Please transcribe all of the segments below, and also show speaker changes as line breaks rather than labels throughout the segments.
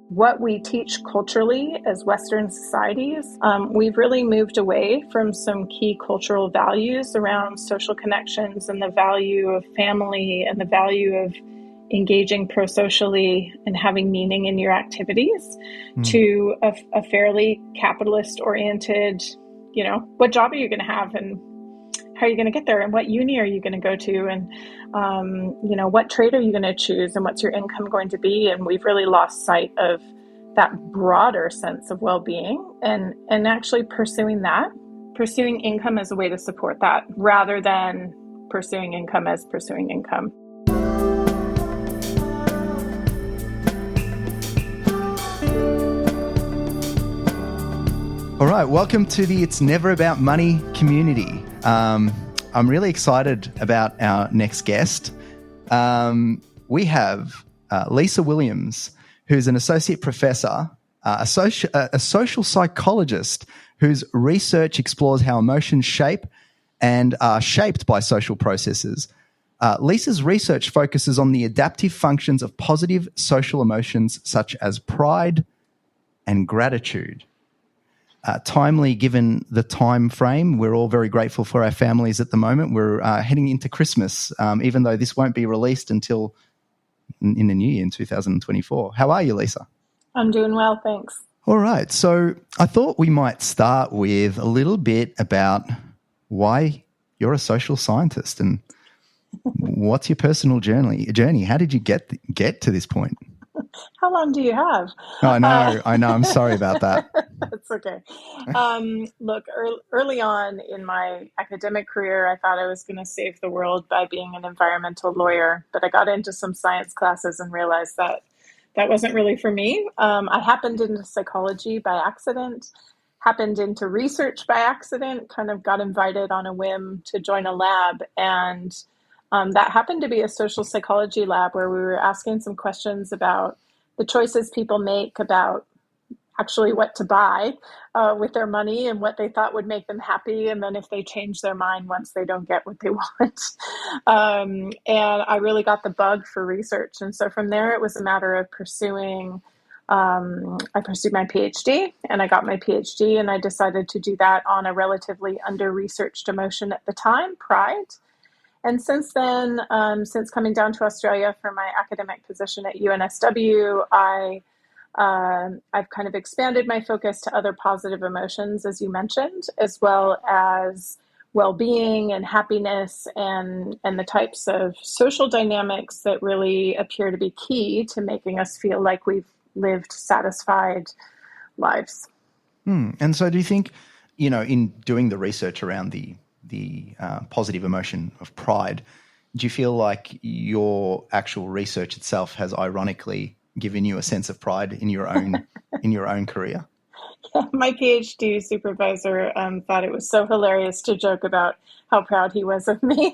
what we teach culturally as Western societies, we've really moved away from some key cultural values around social connections and the value of family and the value of engaging pro-socially and having meaning in your activities to a fairly capitalist-oriented, what job are you going to have and how are you going to get there and what uni are you going to go to and, what trade are you going to choose and what's your income going to be? And we've really lost sight of that broader sense of well-being and actually pursuing income as a way to support that rather than pursuing income as pursuing income.
All right, welcome to the It's Never About Money community. I'm really excited about our next guest. We have Lisa Williams, who's an associate professor, a social psychologist whose research explores how emotions shape and are shaped by social processes. Lisa's research focuses on the adaptive functions of positive social emotions such as pride and gratitude. Timely given the time frame, we're all very grateful for our families at the moment. We're heading into Christmas, even though this won't be released until in the new year, in 2024. How are you, Lisa?
I'm doing well, thanks.
All right. So I thought we might start with a little bit about why you're a social scientist and what's your personal journey. How did you get to this point?
How long do you have?
I know. I'm sorry about that.
That's okay. Look, early on in my academic career, I thought I was going to save the world by being an environmental lawyer, but I got into some science classes and realized that wasn't really for me. I happened into psychology by accident, happened into research by accident, kind of got invited on a whim to join a lab, and that happened to be a social psychology lab where we were asking some questions about the choices people make about actually what to buy with their money and what they thought would make them happy. And then if they change their mind once they don't get what they want. And I really got the bug for research. And so from there, it was a matter of pursuing, I pursued my PhD and I got my PhD and I decided to do that on a relatively under-researched emotion at the time, pride. And since then, since coming down to Australia for my academic position at UNSW, I've kind of expanded my focus to other positive emotions, as you mentioned, as well as well-being and happiness and the types of social dynamics that really appear to be key to making us feel like we've lived satisfied lives.
And so do you think, in doing the research around the positive emotion of pride, do you feel like your actual research itself has ironically given you a sense of pride in your own career?
Yeah, my PhD supervisor thought it was so hilarious to joke about how proud he was of me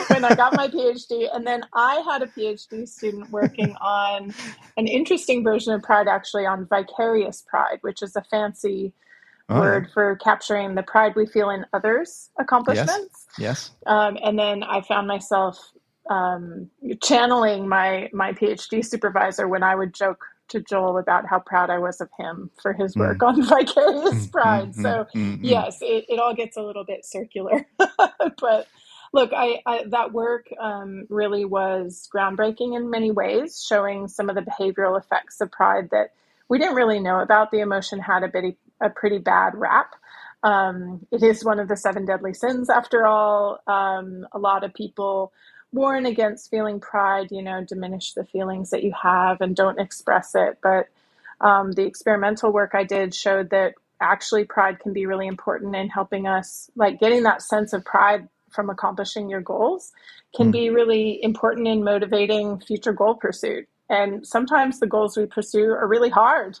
when I got my PhD. And then I had a PhD student working on an interesting version of pride, actually on vicarious pride, which is a fancy word for capturing the pride we feel in others' accomplishments.
Yes.
And then I found myself channeling my PhD supervisor when I would joke to Joel about how proud I was of him for his work on vicarious pride. So yes, it all gets a little bit circular. But look, I that work really was groundbreaking in many ways, showing some of the behavioral effects of pride that we didn't really know about. The emotion had a pretty bad rap. It is one of the 7 deadly sins, after all. A lot of people warn against feeling pride, diminish the feelings that you have and don't express it. But the experimental work I did showed that actually pride can be really important in helping us, like getting that sense of pride from accomplishing your goals can be really important in motivating future goal pursuit. And sometimes the goals we pursue are really hard.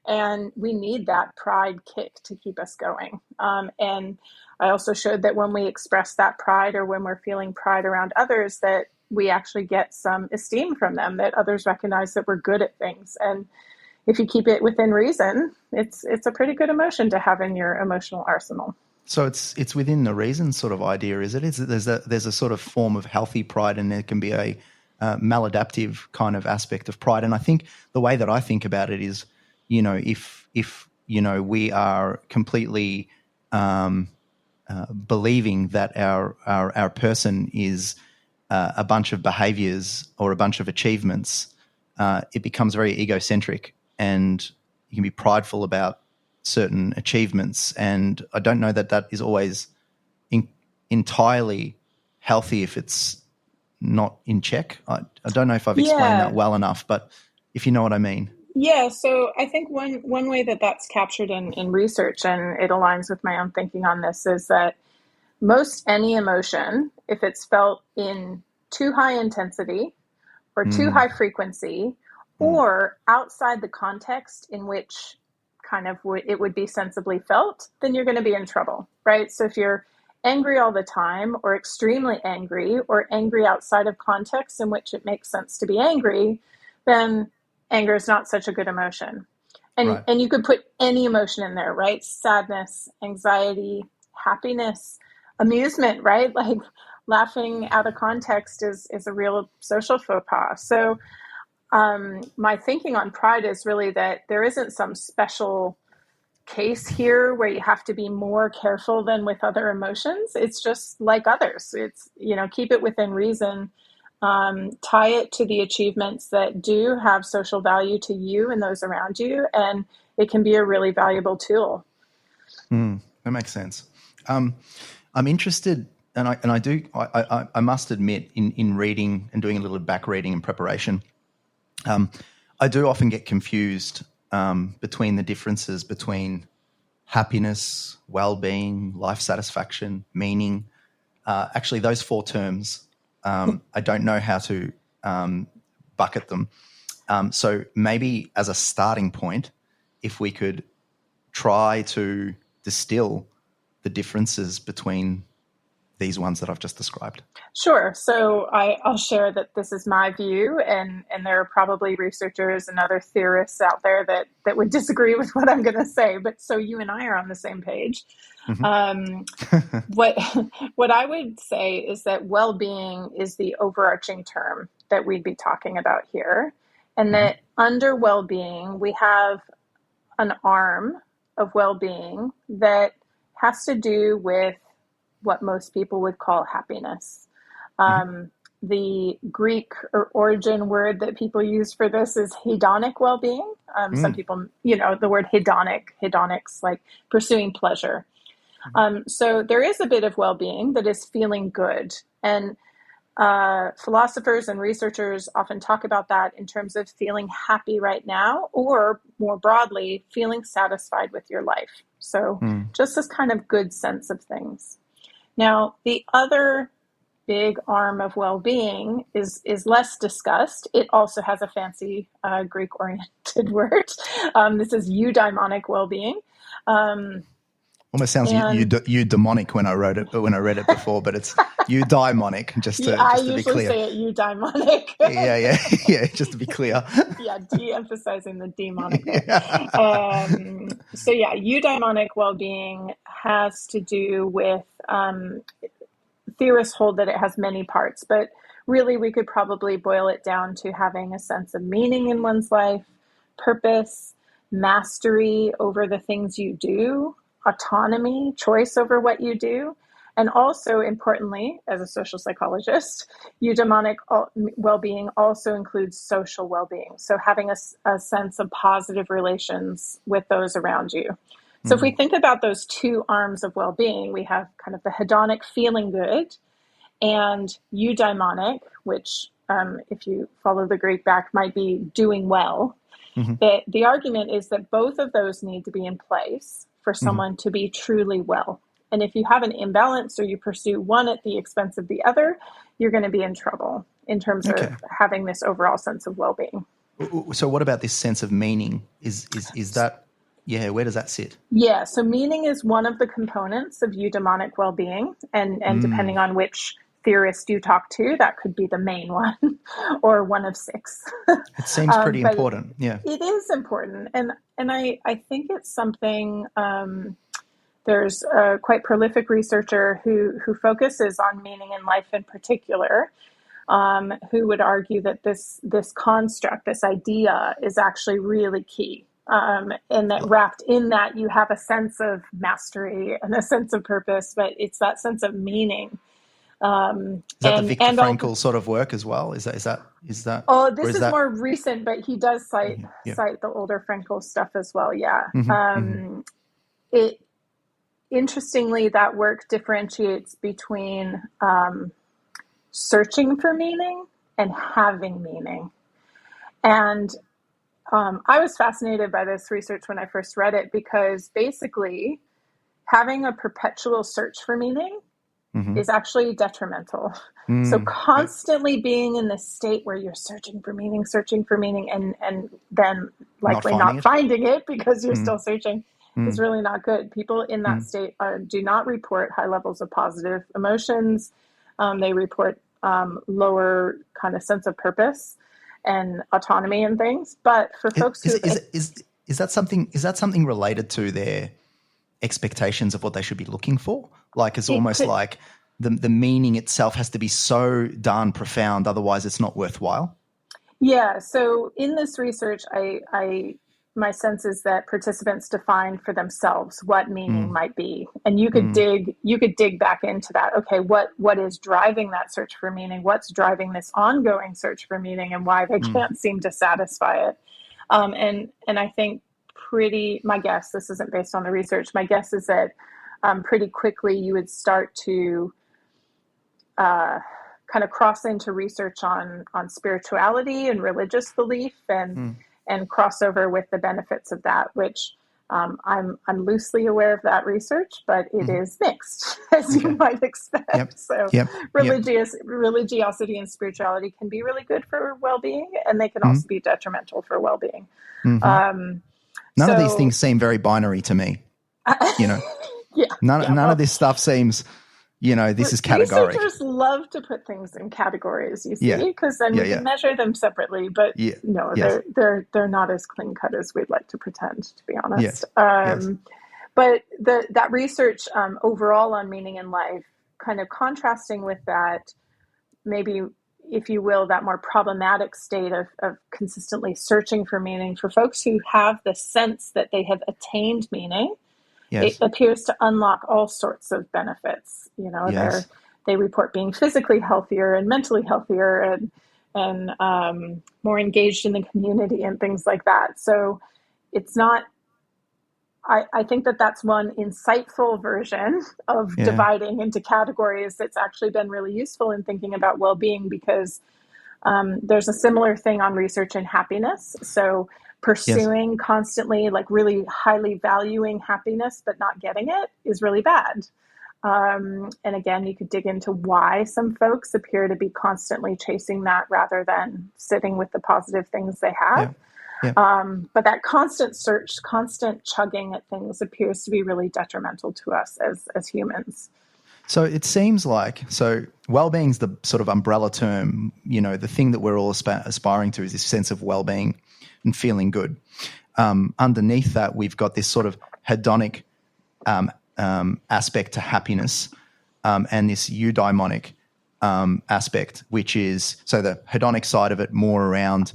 And we need that pride kick to keep us going. And I also showed that when we express that pride or when we're feeling pride around others, that we actually get some esteem from them, that others recognize that we're good at things. And if you keep it within reason, it's a pretty good emotion to have in your emotional arsenal.
So it's within the reason sort of idea, is it? There's a sort of form of healthy pride, and there can be a maladaptive kind of aspect of pride. And I think the way that I think about it is, if we are completely believing that our person is a bunch of behaviors or a bunch of achievements, it becomes very egocentric, and you can be prideful about certain achievements. And I don't know that is always entirely healthy if it's not in check. I don't know if I've explained that well enough, but if you know what I mean.
Yeah, so I think one way that that's captured in research, and it aligns with my own thinking on this, is that most any emotion, if it's felt in too high intensity or too high frequency, or outside the context in which kind of it would be sensibly felt, then you're going to be in trouble, right? So if you're angry all the time, or extremely angry, or angry outside of context in which it makes sense to be angry, then anger is not such a good emotion. And you could put any emotion in there, right? Sadness, anxiety, happiness, amusement, right? Like laughing out of context is a real social faux pas. So my thinking on pride is really that there isn't some special case here where you have to be more careful than with other emotions. It's just like others. It's, keep it within reason. Tie it to the achievements that do have social value to you and those around you, and it can be a really valuable tool.
That makes sense. I'm interested, and I must admit, in reading and doing a little back reading in preparation, I do often get confused between the differences between happiness, well-being, life satisfaction, meaning. Actually, those four terms, I don't know how to bucket them. So maybe as a starting point, if we could try to distill the differences between these ones that I've just described.
Sure. So I'll share that this is my view, and there are probably researchers and other theorists out there that would disagree with what I'm going to say. But so you and I are on the same page. What I would say is that well-being is the overarching term that we'd be talking about here, and that under well-being we have an arm of well-being that has to do with what most people would call happiness. The Greek or origin word that people use for this is hedonic well-being. Some people, the word hedonics like pursuing pleasure. So there is a bit of well-being that is feeling good. And philosophers and researchers often talk about that in terms of feeling happy right now, or more broadly, feeling satisfied with your life. So just this kind of good sense of things. Now, the other big arm of well-being is less discussed. It also has a fancy Greek-oriented word. This is eudaimonic well-being.
Almost sounds eudaimonic when I read it before, but it's eudaimonic. Just to be clear.
I usually say it eudaimonic.
yeah. Just to be clear.
Yeah, de-emphasizing the demonic. So eudaimonic well-being has to do with. Theorists hold that it has many parts, but really we could probably boil it down to having a sense of meaning in one's life, purpose, mastery over the things you do, autonomy, choice over what you do, and also, importantly, as a social psychologist, eudaimonic well-being also includes social well-being. So having a sense of positive relations with those around you. So if we think about those two arms of well-being, we have kind of the hedonic feeling good and eudaimonic, which if you follow the Greek back might be doing well. The argument is that both of those need to be in place for someone to be truly well. And if you have an imbalance or you pursue one at the expense of the other, you're going to be in trouble in terms of having this overall sense of well-being.
So what about this sense of meaning? Is that... Yeah, where does that sit?
Yeah, so meaning is one of the components of eudaimonic well-being, and depending on which theorist you talk to, that could be the main one or one of six.
It seems pretty important. Yeah,
it is important, and I think it's something. There's a quite prolific researcher who focuses on meaning in life in particular. who would argue that this construct, this idea, is actually really key. And that wrapped in that, you have a sense of mastery and a sense of purpose, but it's that sense of meaning.
Is that the Viktor Frankl sort of work as well? Is that?
Oh, this is more recent, but he does cite the older Frankl stuff as well. Yeah. It interestingly, that work differentiates between searching for meaning and having meaning. And I was fascinated by this research when I first read it, because basically having a perpetual search for meaning is actually detrimental. So constantly being in this state where you're searching for meaning, and then likely not finding it because you're still searching is really not good. People in that state do not report high levels of positive emotions. They report lower kind of sense of purpose and autonomy and things. But for folks who
is that something related to their expectations of what they should be looking for? Like it's almost like the meaning itself has to be so darn profound, otherwise it's not worthwhile.
Yeah. So in this research, my sense is that participants define for themselves what meaning might be, and you could dig back into that. Okay, what is driving that search for meaning? What's driving this ongoing search for meaning, and why they can't seem to satisfy it? And I think my guess, this isn't based on the research, my guess is that pretty quickly you would start to kind of cross into research on spirituality and religious belief, and cross over with the benefits of that, which I'm loosely aware of that research, but it is mixed, as you might expect. Religiosity and spirituality can be really good for well-being, and they can also be detrimental for well-being.
None of these things seem very binary to me. None of this stuff seems, this is categorical.
Researchers love to put things in categories, you see, because then we can measure them separately. But they're not as clean cut as we'd like to pretend, to be honest. But that research overall on meaning in life, kind of contrasting with that, maybe, if you will, that more problematic state of consistently searching for meaning, for folks who have the sense that they have attained meaning. It appears to unlock all sorts of benefits. They report being physically healthier and mentally healthier, and more engaged in the community and things like that. So it's not. I think that's one insightful version of dividing into categories that's actually been really useful in thinking about well-being, because there's a similar thing on research in happiness. So pursuing constantly, like really highly valuing happiness but not getting it, is really bad. And again, you could dig into why some folks appear to be constantly chasing that rather than sitting with the positive things they have. But that constant search, constant chugging at things appears to be really detrimental to us as humans.
So it seems like, well-being's the sort of umbrella term, the thing that we're all aspiring to is this sense of well-being and feeling good. Underneath that, we've got this sort of hedonic aspect to happiness, and this eudaimonic aspect, which is, so the hedonic side of it more around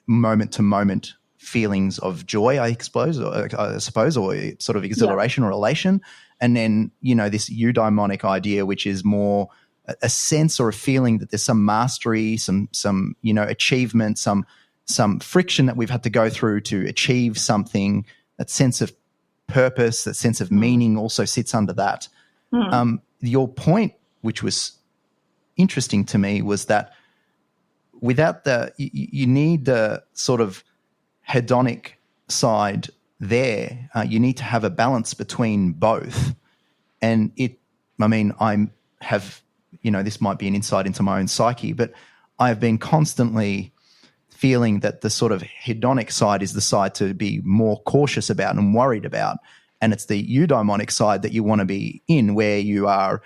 moment-to-moment feelings of joy, I suppose, or sort of exhilaration or elation. And then, this eudaimonic idea, which is more a sense or a feeling that there's some mastery, some achievement, some friction that we've had to go through to achieve something. That sense of purpose, that sense of meaning also sits under that. Your point, which was interesting to me, was that without you need the sort of hedonic side there. You need to have a balance between both. And this might be an insight into my own psyche, but I've been constantly feeling that the sort of hedonic side is the side to be more cautious about and worried about. And it's the eudaimonic side that you want to be in, where you're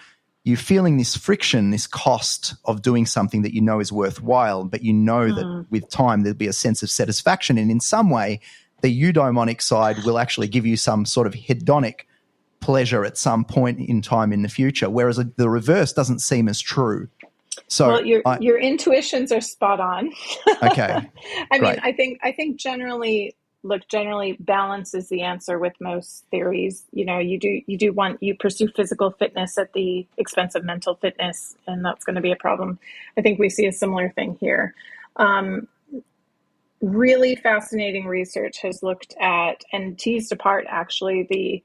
feeling this friction, this cost of doing something that you know is worthwhile, but you know that with time there'll be a sense of satisfaction. And in some way, the eudaimonic side will actually give you some sort of hedonic pleasure at some point in time in the future, whereas the reverse doesn't seem as true. So
Well, your intuitions are spot on.
okay,
I mean,
great.
I think generally balance is the answer with most theories. You pursue physical fitness at the expense of mental fitness, and that's going to be a problem. I think we see a similar thing here. Um, Really fascinating research has looked at and teased apart actually the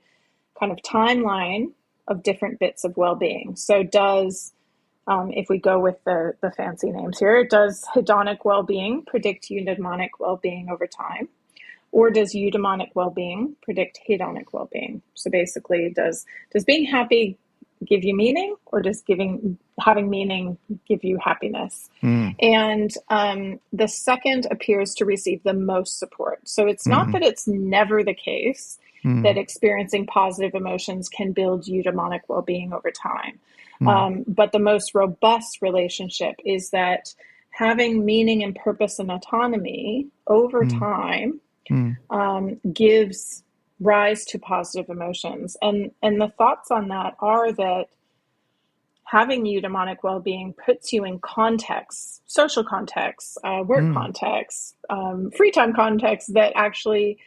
kind of timeline of different bits of well-being. So does if we go with the fancy names here, does hedonic well-being predict eudaimonic well-being over time? Or does eudaimonic well-being predict hedonic well-being? So basically, does being happy give you meaning, or does having meaning give you happiness?
Mm,
And the second appears to receive the most support. So it's not
mm,
that it's never the case that
mm,
experiencing positive emotions can build eudaimonic well-being over time.
mm,
But the most robust relationship is that having meaning and purpose and autonomy over
mm,
time
mm,
gives rise to positive emotions. And the thoughts on that are that having eudaimonic well-being puts you in contexts, social contexts, work
mm,
contexts, free time contexts that actually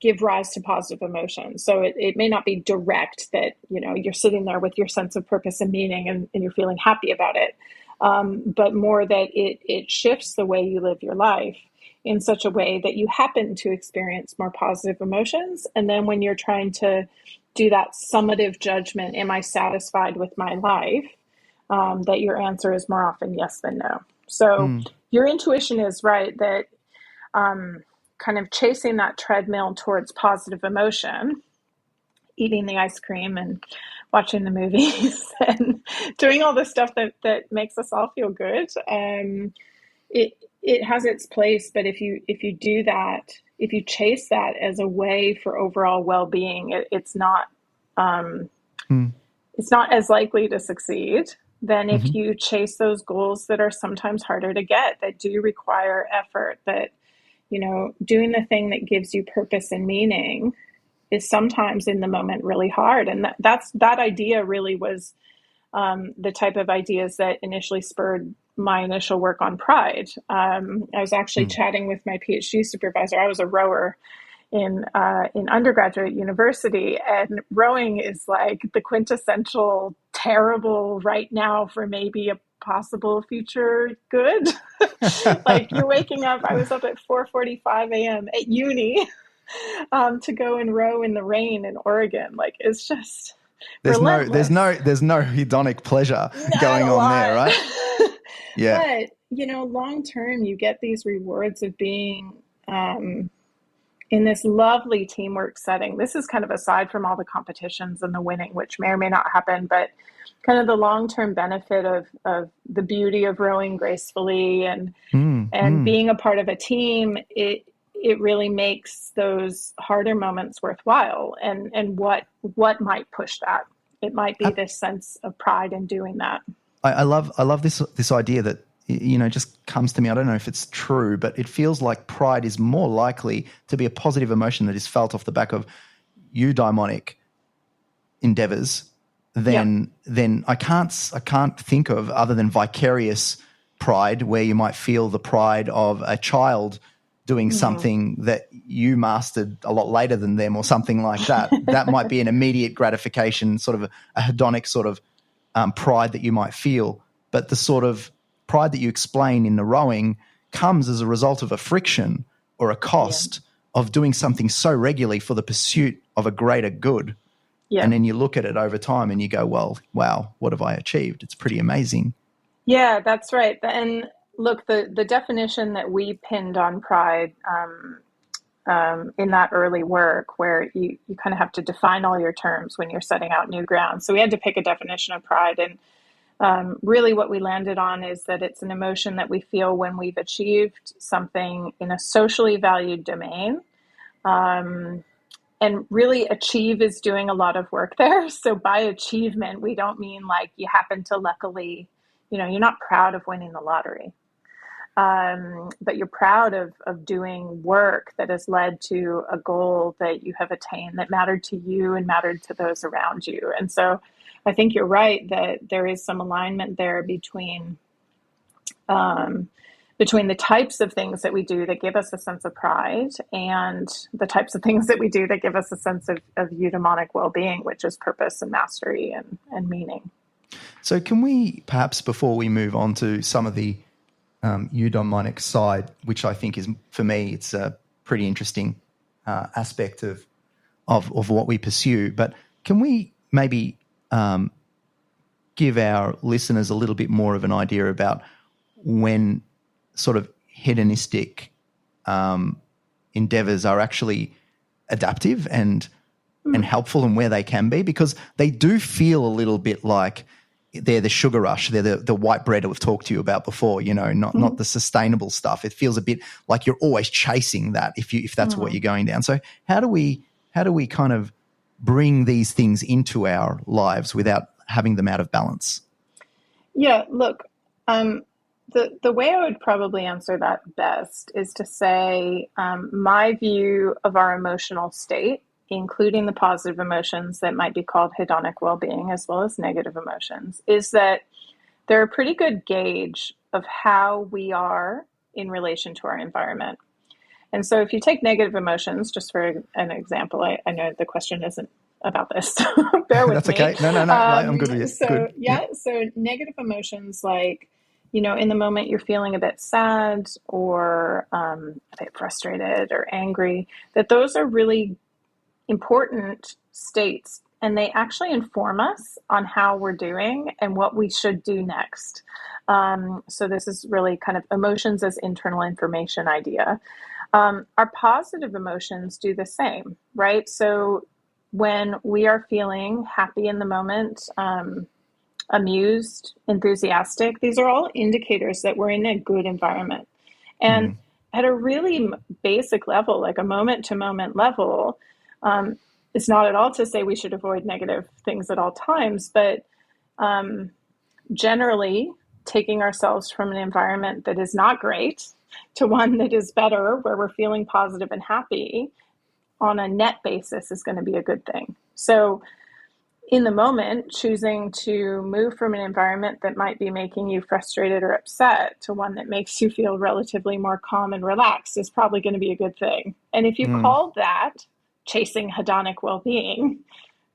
give rise to positive emotions. So it may not be direct that you're sitting there with your sense of purpose and meaning and you're feeling happy about it, but more that it shifts the way you live your life in such a way that you happen to experience more positive emotions. And then when you're trying to do that summative judgment, am I satisfied with my life? That your answer is more often yes than no. So
mm.
your intuition is right that kind of chasing that treadmill towards positive emotion, eating the ice cream and watching the movies and doing all the stuff that makes us all feel good. It has its place, but if you do that, if you chase that as a way for overall well-being, um,
Mm,
it's not as likely to succeed than if
mhm.
you chase those goals that are sometimes harder to get, that do require effort, that doing the thing that gives you purpose and meaning is sometimes in the moment really hard. And that idea really was the type of ideas that initially spurred my initial work on pride. I was actually
Mm.
chatting with my PhD supervisor. I was a rower in undergraduate university, and rowing is like the quintessential terrible right now for maybe a possible future good. Like you're waking up. I was up at 4:45 a.m. at uni to go and row in the rain in Oregon. Like it's just
There's no, there's
relentless.
no, there's no hedonic pleasure
Not
going
a
on there,
lot.
right? Yeah.
But, long term, you get these rewards of being in this lovely teamwork setting. This is kind of aside from all the competitions and the winning, which may or may not happen, but kind of the long term benefit of the beauty of rowing gracefully
Mm,
and
mm.
being a part of a team. It really makes those harder moments worthwhile. And what might push that? It might be this sense of pride in doing that.
I love this idea that just comes to me. I don't know if it's true, but it feels like pride is more likely to be a positive emotion that is felt off the back of eudaimonic endeavors
Yeah.
than I can't think of other than vicarious pride, where you might feel the pride of a child doing
Mm.
something that you mastered a lot later than them or something like that. That might be an immediate gratification, sort of a hedonic sort of pride that you might feel. But the sort of pride that you explain in the rowing comes as a result of a friction or a
Yeah.
cost of doing something so regularly for the pursuit of a greater good.
Yeah.
And then you look at it over time and you go, well, wow, what have I achieved? It's pretty amazing.
Yeah, that's right. And look, the definition that we pinned on pride in that early work, where you kind of have to define all your terms when you're setting out new ground. So we had to pick a definition of pride. And really what we landed on is that it's an emotion that we feel when we've achieved something in a socially valued domain. Um, and really, achieve is doing a lot of work there. So by achievement, we don't mean like you happen to luckily, you're not proud of winning the lottery. But you're proud of doing work that has led to a goal that you have attained that mattered to you and mattered to those around you. And so I think you're right that there is some alignment there um, between the types of things that we do that give us a sense of pride and the types of things that we do that give us a sense of eudaimonic well-being, which is purpose and mastery and meaning.
So can we perhaps, before we move on to some of the eudaimonic side, which I think is, for me, it's a pretty interesting aspect of what we pursue, but can we maybe give our listeners a little bit more of an idea about when sort of hedonistic endeavors are actually adaptive and helpful, and where they can be, because they do feel a little bit like they're the sugar rush. They're the white bread we've talked to you about before, not the sustainable stuff. It feels a bit like you're always chasing that if that's what you're going down. So how do we kind of bring these things into our lives without having them out of balance?
Yeah, look, the way I would probably answer that best is to say my view of our emotional state, including the positive emotions that might be called hedonic well-being, as well as negative emotions, is that they're a pretty good gauge of how we are in relation to our environment. And so if you take negative emotions, just for an example, I know the question isn't about this, so bear with
That's
me.
okay. No, I'm good with you.
So
Good.
yeah, so negative emotions like, in the moment you're feeling a bit sad or a bit frustrated or angry, that those are really important states, and they actually inform us on how we're doing and what we should do next. So this is really kind of emotions as internal information idea. Our positive emotions do the same, right? So when we are feeling happy in the moment, amused, enthusiastic, these are all indicators that we're in a good environment. And at a really basic level, like a moment to moment level, it's not at all to say we should avoid negative things at all times, but generally taking ourselves from an environment that is not great to one that is better, where we're feeling positive and happy on a net basis, is going to be a good thing. So in the moment, choosing to move from an environment that might be making you frustrated or upset to one that makes you feel relatively more calm and relaxed is probably going to be a good thing. And if you call that chasing hedonic well-being,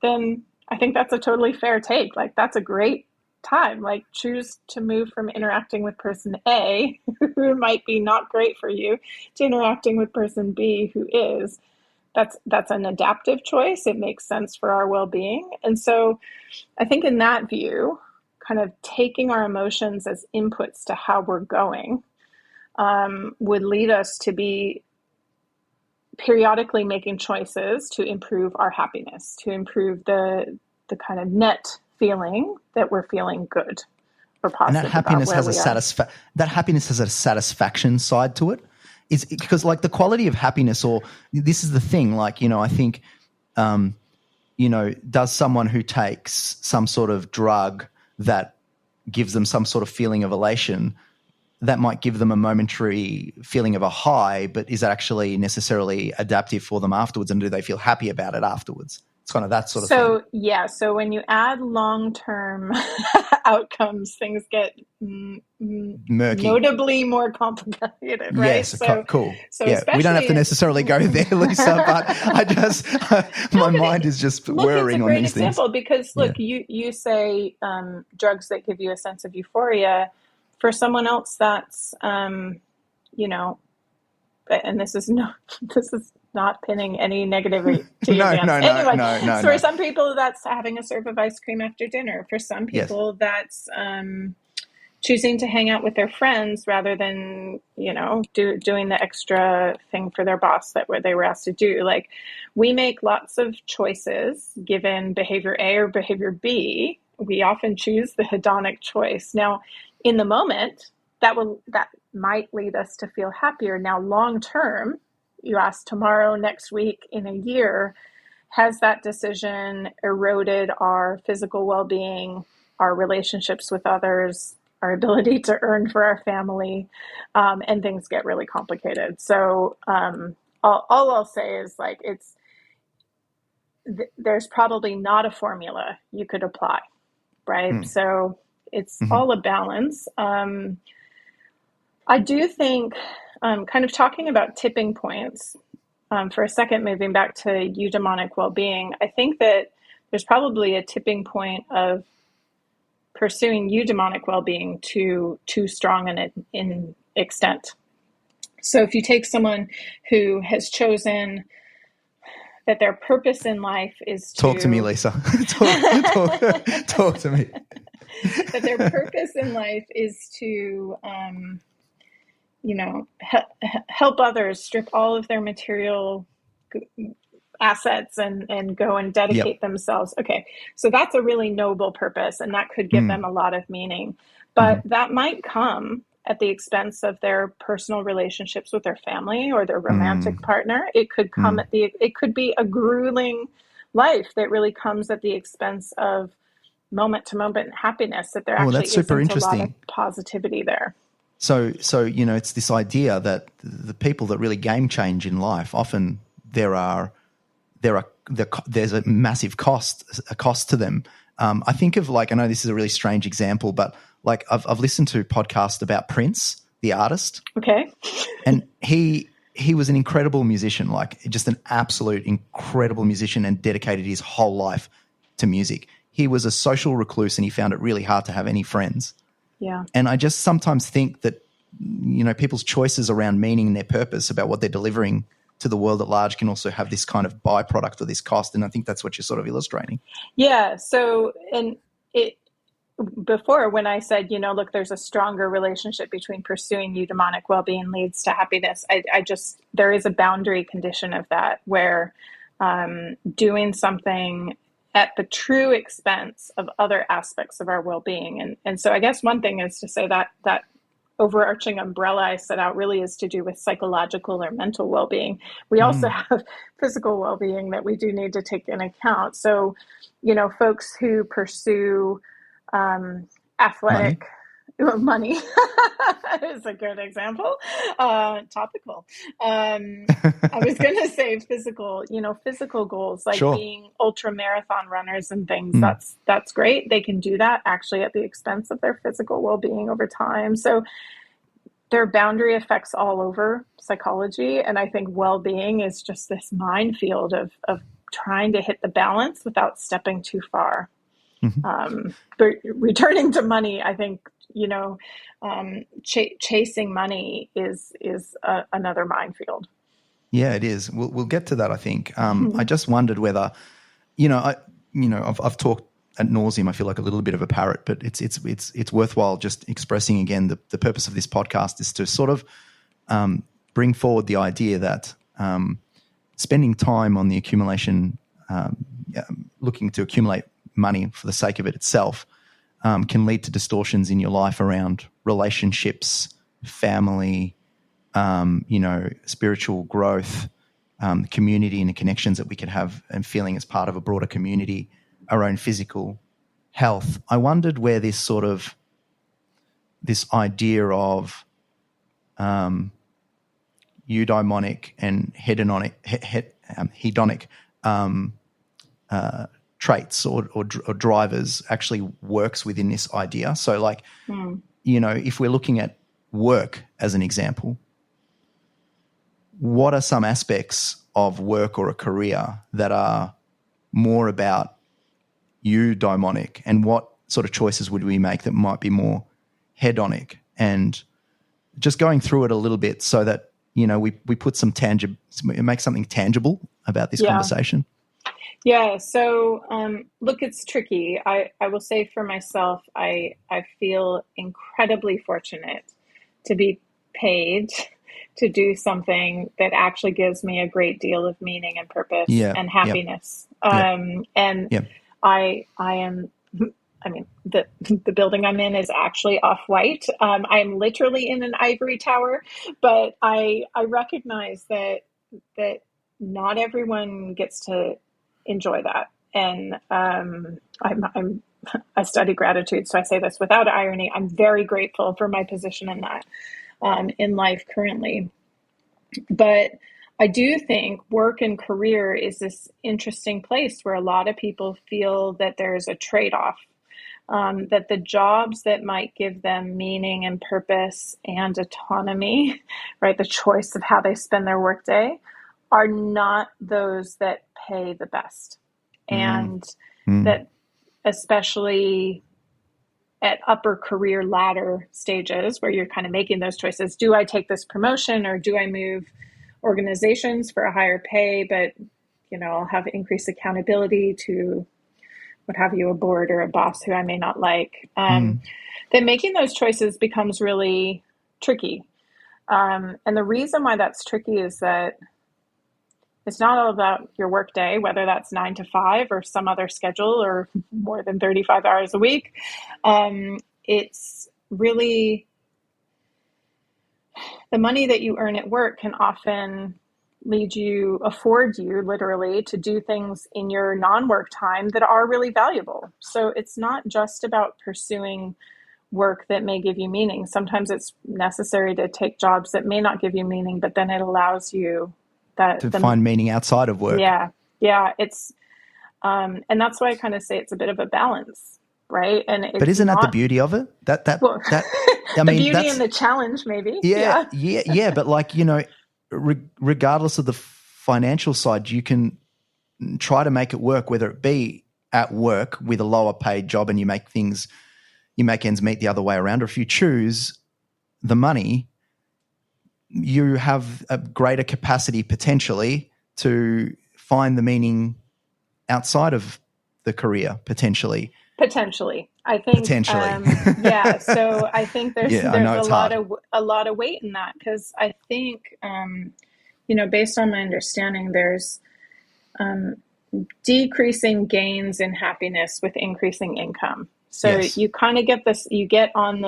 then I think that's a totally fair take. Like, that's a great time. Like, choose to move from interacting with person A, who might be not great for you, to interacting with person B, who is. That's an adaptive choice. It makes sense for our well-being. And so I think in that view, kind of taking our emotions as inputs to how we're going would lead us to be periodically making choices to improve our happiness, to improve the kind of net feeling that we're feeling good or positive.
And that happiness
about where
has that happiness has a satisfaction side to it. Is because, like, the quality of happiness, or this is the thing, like, I think, does someone who takes some sort of drug that gives them some sort of feeling of elation, that might give them a momentary feeling of a high, but is that actually necessarily adaptive for them afterwards? And do they feel happy about it afterwards? It's kind of that sort of thing.
So, yeah. So when you add long-term outcomes, things get
Murky.
notably more complicated, right?
Yes, cool.
So
yeah, we don't have to necessarily go there, Lisa, but I just, my mind is just whirring on these things.
It's a great example because, look, you say drugs that give you a sense of euphoria. For someone else, that's, and this is not pinning any negativity
No.
For some people, that's having a serve of ice cream after dinner. For some people, that's choosing to hang out with their friends rather than, doing the extra thing for their boss that they were asked to do. Like, we make lots of choices given behavior A or behavior B. We often choose the hedonic choice. Now, in the moment, that might lead us to feel happier. Now, long term, you ask tomorrow, next week, in a year, has that decision eroded our physical well-being, our relationships with others, our ability to earn for our family, and things get really complicated. So all I'll say is, like, there's probably not a formula you could apply. right?
Mm.
So it's
Mm-hmm.
all a balance. I do think, kind of talking about tipping points, for a second, moving back to eudaimonic well-being, I think that there's probably a tipping point of pursuing eudaimonic well-being to too strong in extent. So if you take someone who has chosen that their purpose in life is
Talk to me,
to
Lisa. talk to me.
that their purpose in life is to help others strip all of their material assets and go and dedicate
Yep.
themselves. Okay, so that's a really noble purpose, and that could give them
Mm.
a lot of meaning.
Mm-hmm.
But that might come at the expense of their personal relationships with their family or their romantic
Mm.
partner. It could come
Mm.
at the it could be a grueling life that really comes at the expense of moment to moment happiness, that there
Oh, that's
actually
super
isn't a lot of
interesting.
positivity there.
So it's this idea that the people that really game change in life, often there's a massive cost to them. I think of, like, I know this is a really strange example, but like I've listened to podcasts about Prince, the artist,
Okay.
and he was an incredible musician, like just an absolute incredible musician, and dedicated his whole life to music. He was a social recluse, and he found it really hard to have any friends.
Yeah.
And I just sometimes think that, people's choices around meaning and their purpose about what they're delivering to the world at large can also have this kind of byproduct or this cost. And I think that's what you're sort of illustrating.
Yeah. So, and it, before when I said, look, there's a stronger relationship between pursuing eudaimonic well-being leads to happiness. I just, there is a boundary condition of that where doing something at the true expense of other aspects of our well-being. And so I guess one thing is to say that overarching umbrella I set out really is to do with psychological or mental well-being. We also
Mm.
have physical well-being that we do need to take in account. So, folks who pursue
Money.
athletic money is a good example. Topical. I was going to say physical goals like
Sure.
being ultra marathon runners and things.
Mm.
That's great. They can do that actually at the expense of their physical well-being over time. So there are boundary effects all over psychology, and I think well-being is just this minefield of trying to hit the balance without stepping too far.
Mm-hmm.
But returning to money, I think chasing money is another minefield.
Yeah, it is. We'll get to that, I think. I just wondered whether, I've talked ad nauseum. I feel like a little bit of a parrot, but it's worthwhile just expressing again the purpose of this podcast is to sort of bring forward the idea that spending time on the accumulation, looking to accumulate money for the sake of it itself, can lead to distortions in your life around relationships, family, spiritual growth, community and the connections that we could have and feeling as part of a broader community, our own physical health. I wondered where this idea of eudaimonic and hedonic traits or drivers actually works within this idea. So like, if we're looking at work as an example, what are some aspects of work or a career that are more about eudaimonic, and what sort of choices would we make that might be more hedonic? And just going through it a little bit so that, we put some make something tangible about this conversation.
Yeah. So, look, it's tricky. I will say for myself, I feel incredibly fortunate to be paid to do something that actually gives me a great deal of meaning and purpose and happiness. And I am, the building I'm in is actually off-white. I'm literally in an ivory tower, but I recognize that not everyone gets to enjoy that. And I study gratitude, so I say this without irony. I'm very grateful for my position in that in life currently. But I do think work and career is this interesting place where a lot of people feel that there's a trade-off that the jobs that might give them meaning and purpose and autonomy, right, the choice of how they spend their workday, are not those that pay the best. And that especially at upper career ladder stages where you're kind of making those choices, do I take this promotion or do I move organizations for a higher pay, but I'll have increased accountability to what have you, a board or a boss who I may not like, then making those choices becomes really tricky. And the reason why that's tricky is that it's not all about your work day, whether that's 9 to 5 or some other schedule or more than 35 hours a week. It's really the money that you earn at work can often afford you literally to do things in your non-work time that are really valuable. So it's not just about pursuing work that may give you meaning. Sometimes it's necessary to take jobs that may not give you meaning, but then it allows you
to find meaning outside of work.
Yeah. It's, and that's why I kind of say it's a bit of a balance, right?
But isn't that the beauty of it?
I mean, the beauty and the challenge, maybe.
Yeah. But regardless of the financial side, you can try to make it work, whether it be at work with a lower paid job and you make ends meet the other way around, or if you choose the money, you have a greater capacity potentially to find the meaning outside of the career, potentially.
I think. So I think there's a lot of weight in that, because I think, based on my understanding, there's decreasing gains in happiness with increasing income. So you kind of get on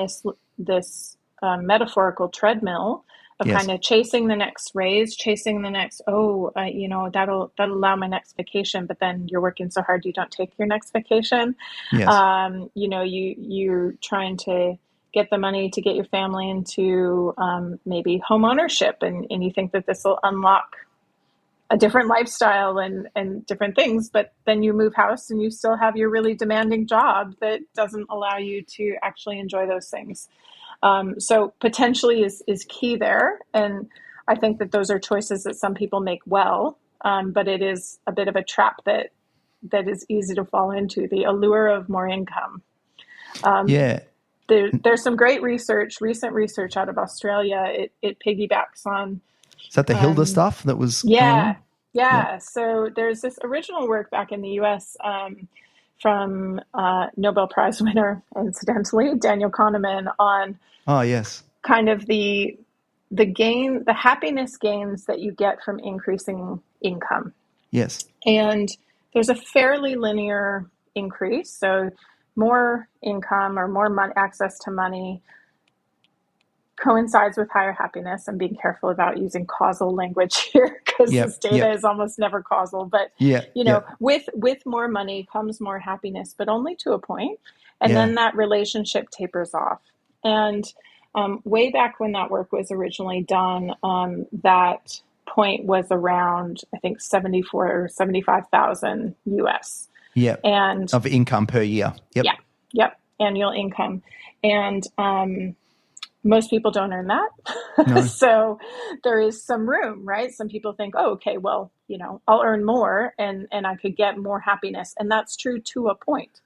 this metaphorical treadmill of kind of chasing the next raise, chasing the next, that'll allow my next vacation, but then you're working so hard you don't take your next vacation.
Yes.
You're trying to get the money to get your family into maybe home ownership, and you think that this will unlock a different lifestyle and different things, but then you move house and you still have your really demanding job that doesn't allow you to actually enjoy those things. So potentially is key there. And I think that those are choices that some people make well, but it is a bit of a trap that is easy to fall into, the allure of more income. There's some great recent research out of Australia. It piggybacks on.
Is that the Hilda stuff that was?
Yeah. So there's this original work back in the US from Nobel Prize winner, incidentally, Daniel Kahneman, on kind of the happiness gains that you get from increasing income.
Yes.
And there's a fairly linear increase. So more income or more access to money coincides with higher happiness. I'm being careful about using causal language here because this data is almost never causal. But with more money comes more happiness, but only to a point. And then that relationship tapers off. And way back when that work was originally done, that point was around, I think, 74 or 75,000 US.
Yeah.
And
of income per year. Yep.
Yep. Annual income. And most people don't earn that.
No.
So there is some room, right? Some people think, oh, okay, well, I'll earn more and I could get more happiness. And that's true to a point.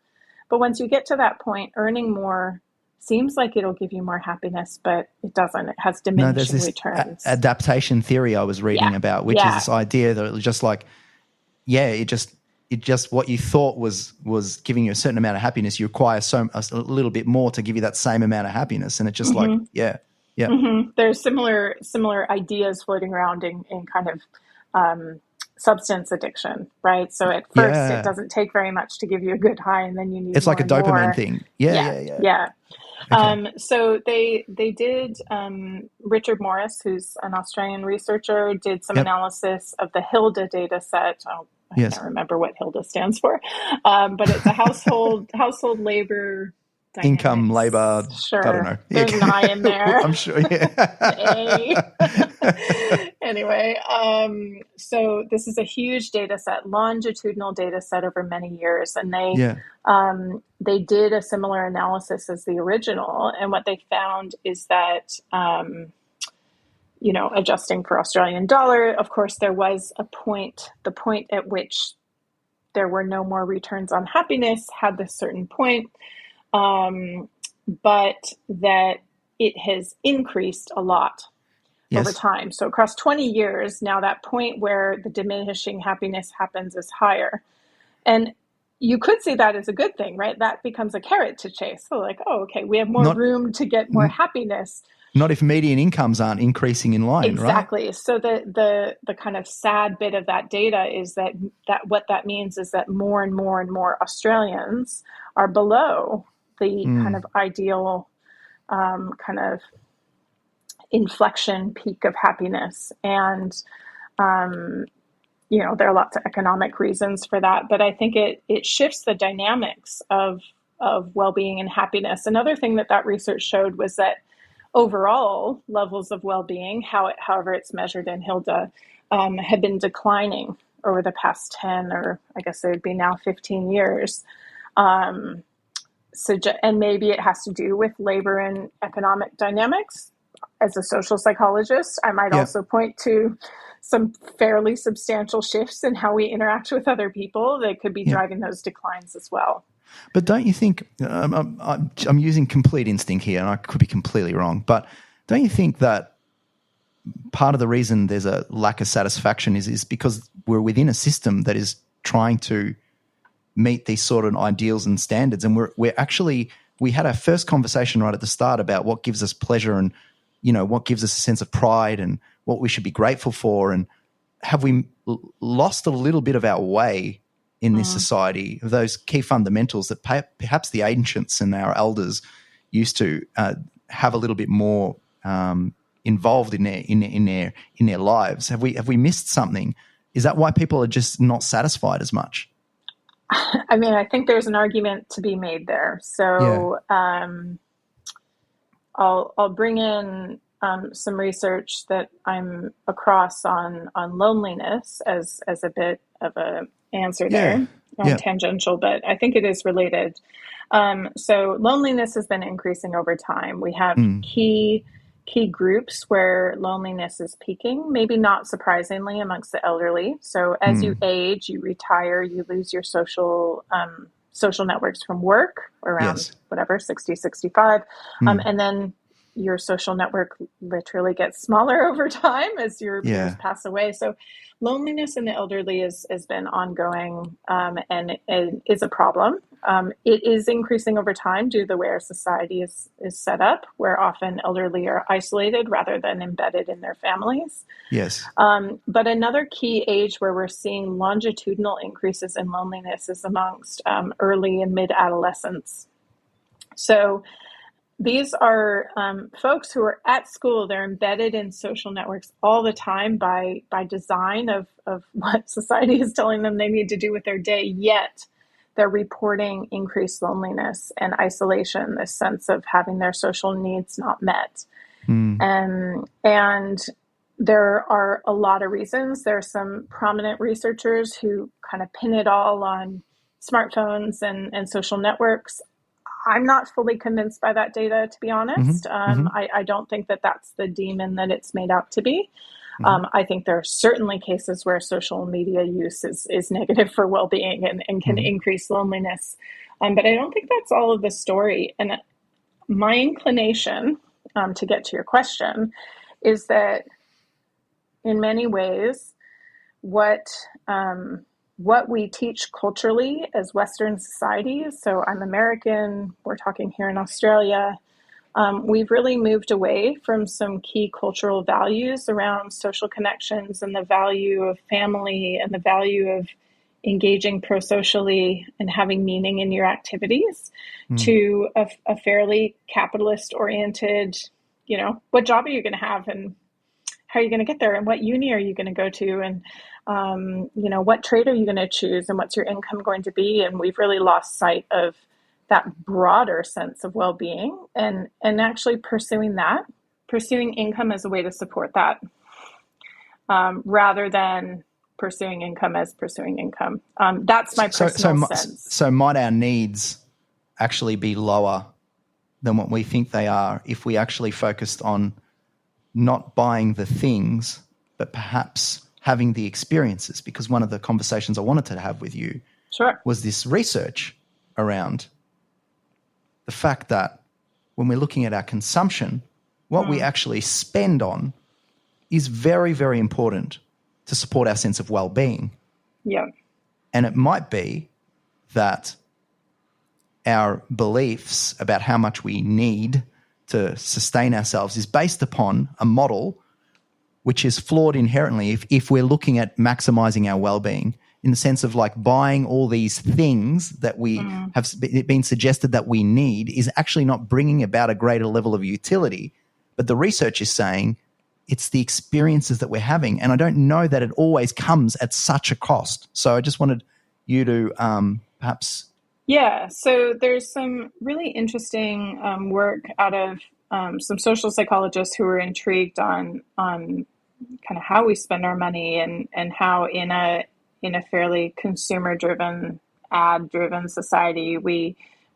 But once you get to that point, earning more seems like it'll give you more happiness, but it doesn't. It has diminishing returns.
Adaptation theory I was reading about, which is this idea that it was just like, it just what you thought was giving you a certain amount of happiness, you require a little bit more to give you that same amount of happiness. And it's just
There's similar ideas floating around in kind of substance addiction, right? So at first it doesn't take very much to give you a good high, and then you need
it's
more
like a dopamine thing. Yeah.
Okay. So they did, Richard Morris, who's an Australian researcher, did some analysis of the HILDA data set. I can't remember what HILDA stands for, but it's a household labor dynamics.
Income, labor.
Sure.
I don't know.
There's an I in there.
I'm sure. Yeah.
A. anyway, so this is a huge data set, longitudinal data set over many years, and
Yeah.
they did a similar analysis as the original, and what they found is that adjusting for Australian dollar, of course, there was the point at which there were no more returns on happiness had this certain point, but that it has increased a lot over
Yes.
time. So across 20 years, now that point where the diminishing happiness happens is higher. And you could see that as a good thing, right? That becomes a carrot to chase. So like, oh, okay, we have more
Not
room to get more happiness.
not if median incomes aren't increasing in line, right?
Exactly. So the kind of sad bit of that data is that what that means is that more and more and more Australians are below the kind of ideal kind of inflection peak of happiness. And there are lots of economic reasons for that, but I think it shifts the dynamics of well-being and happiness. Another thing that research showed was that overall levels of well-being, however it's measured in Hilda, had been declining over the past 10, or I guess it would be now 15 years. And maybe it has to do with labor and economic dynamics. As a social psychologist, I might also point to some fairly substantial shifts in how we interact with other people that could be driving those declines as well.
But don't you think, I'm using complete instinct here, and I could be completely wrong, but don't you think that part of the reason there's a lack of satisfaction is because we're within a system that is trying to meet these sort of ideals and standards, and we had our first conversation right at the start about what gives us pleasure and what gives us a sense of pride and what we should be grateful for, and have we lost a little bit of our way in this society, of those key fundamentals that perhaps the ancients and our elders used to have a little bit more involved in their lives? Have we missed something? Is that why people are just not satisfied as much?
I mean, I think there's an argument to be made there. So I'll bring in some research that I'm across on loneliness as a bit of a answer there. Tangential, but I think it is related. So loneliness has been increasing over time. We have key groups where loneliness is peaking, maybe not surprisingly amongst the elderly. So as you age, you retire, you lose your social networks from work around whatever, 60, 65. And then your social network literally gets smaller over time as your peers pass away. So loneliness in the elderly has been ongoing and is a problem. It is increasing over time due to the way our society is set up, where often elderly are isolated rather than embedded in their families.
Yes.
But another key age where we're seeing longitudinal increases in loneliness is amongst early and mid-adolescents. So these are folks who are at school. They're embedded in social networks all the time by design of what society is telling them they need to do with their day, yet they're reporting increased loneliness and isolation, this sense of having their social needs not met. And there are a lot of reasons. There are some prominent researchers who kind of pin it all on smartphones and social networks. I'm not fully convinced by that data, to be honest. I don't think that that's the demon that it's made out to be. I think there are certainly cases where social media use is negative for well-being and can increase loneliness. But I don't think that's all of the story. And my inclination, to get to your question, is that in many ways, what we teach culturally as Western societies, so I'm American, we're talking here in Australia, we've really moved away from some key cultural values around social connections and the value of family and the value of engaging pro-socially and having meaning in your activities to a fairly capitalist-oriented, what job are you going to have and how are you going to get there and what uni are you going to go to and what trade are you going to choose and what's your income going to be? And we've really lost sight of that broader sense of well-being and actually pursuing income as a way to support that. rather than pursuing income as pursuing income. That's my personal sense.
So might our needs actually be lower than what we think they are if we actually focused on not buying the things, but perhaps having the experiences? Because one of the conversations I wanted to have with you was this research around the fact that when we're looking at our consumption, what we actually spend on is very, very important to support our sense of well-being.
Yeah.
And it might be that our beliefs about how much we need to sustain ourselves is based upon a model which is flawed inherently if we're looking at maximizing our well-being, in the sense of like buying all these things that we have been suggested that we need is actually not bringing about a greater level of utility. But the research is saying it's the experiences that we're having. And I don't know that it always comes at such a cost. So I just wanted you to perhaps...
Yeah, so there's some really interesting work out of some social psychologists who were intrigued on kind of how we spend our money, and how in a fairly consumer-driven, ad-driven society,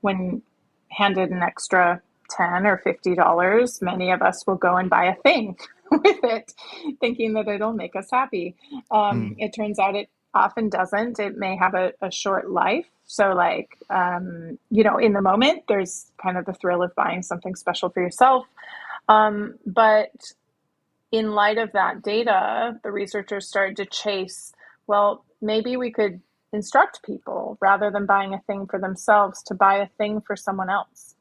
when handed an extra $10 or $50, many of us will go and buy a thing with it, thinking that it'll make us happy. It turns out it often doesn't. It may have a short life. So like, in the moment, there's kind of the thrill of buying something special for yourself. But in light of that data, the researchers started to chase, well, maybe we could instruct people, rather than buying a thing for themselves, to buy a thing for someone else.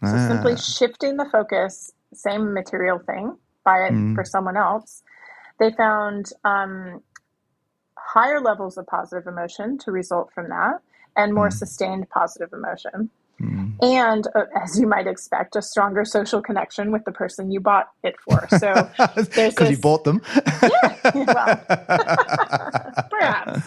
So simply shifting the focus, same material thing, buy it for someone else. They found higher levels of positive emotion to result from that, and more sustained positive emotion. And as you might expect, a stronger social connection with the person you bought it for. So there's
because you bought them.
Well, perhaps.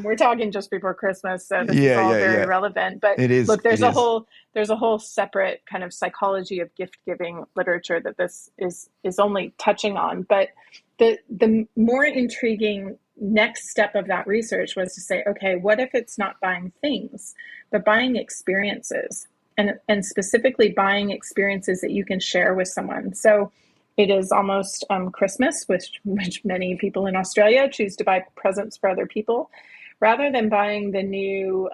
We're talking just before Christmas, so this is all very relevant. But
it is.
Look, there's a whole separate kind of psychology of gift giving literature that this is only touching on. But the more intriguing next step of that research was to say, okay, what if it's not buying things, but buying experiences, and specifically buying experiences that you can share with someone. So it is almost Christmas, which many people in Australia choose to buy presents for other people, rather than buying the new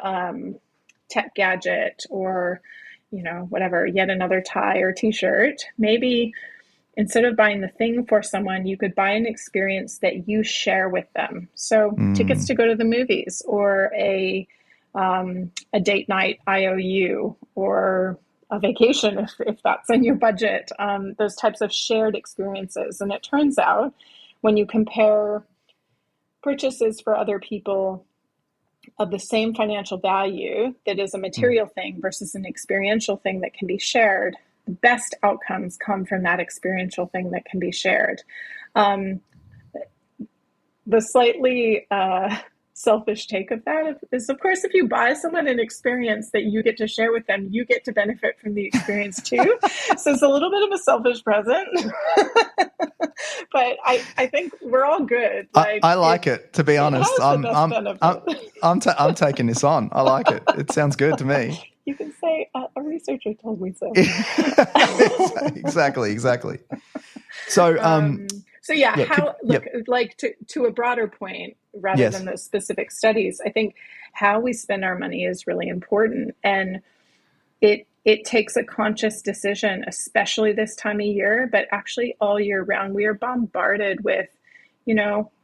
tech gadget or, whatever, yet another tie or t-shirt. Maybe instead of buying the thing for someone, you could buy an experience that you share with them. So tickets to go to the movies, or a date night IOU, or a vacation if that's in your budget, those types of shared experiences. And it turns out when you compare purchases for other people of the same financial value that is a material thing versus an experiential thing that can be shared, the best outcomes come from that experiential thing that can be shared. The slightly selfish take of that is, of course, if you buy someone an experience that you get to share with them, you get to benefit from the experience too. So it's a little bit of a selfish present. But I think we're all good.
I like it, to be honest. I'm taking this on. I like it. It sounds good to me.
You can say, a researcher told me so.
Exactly. So,
to a broader point, rather than those specific studies, I think how we spend our money is really important. And it takes a conscious decision, especially this time of year, but actually all year round. We are bombarded with,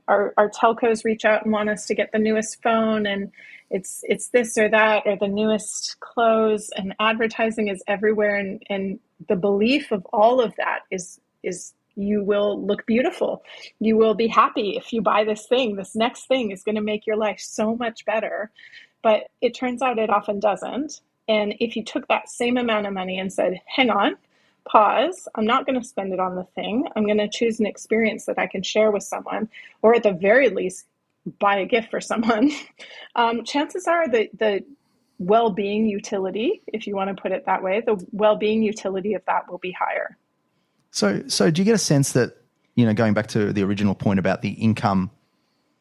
our telcos reach out and want us to get the newest phone, and it's this or that, or the newest clothes, and advertising is everywhere. And the belief of all of that is you will look beautiful. You will be happy if you buy this thing. This next thing is going to make your life so much better. But it turns out it often doesn't. And if you took that same amount of money and said, hang on, pause, I'm not going to spend it on the thing. I'm going to choose an experience that I can share with someone, or at the very least, buy a gift for someone. Chances are that the well-being utility, if you want to put it that way, the well-being utility of that will be higher.
So do you get a sense that going back to the original point about the income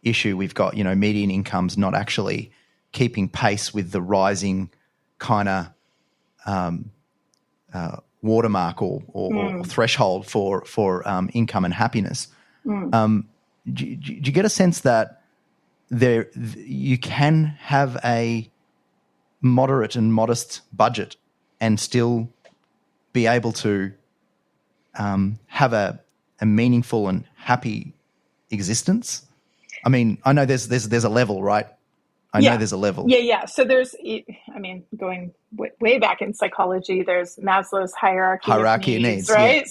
issue, we've got, median incomes not actually keeping pace with the rising kind of watermark or threshold for income and happiness. Do you get a sense that you can have a moderate and modest budget and still be able to have a meaningful and happy existence? I mean, I know there's a level, right? I know there's a level.
Yeah. So there's, going way back in psychology, there's Maslow's hierarchy of needs, right?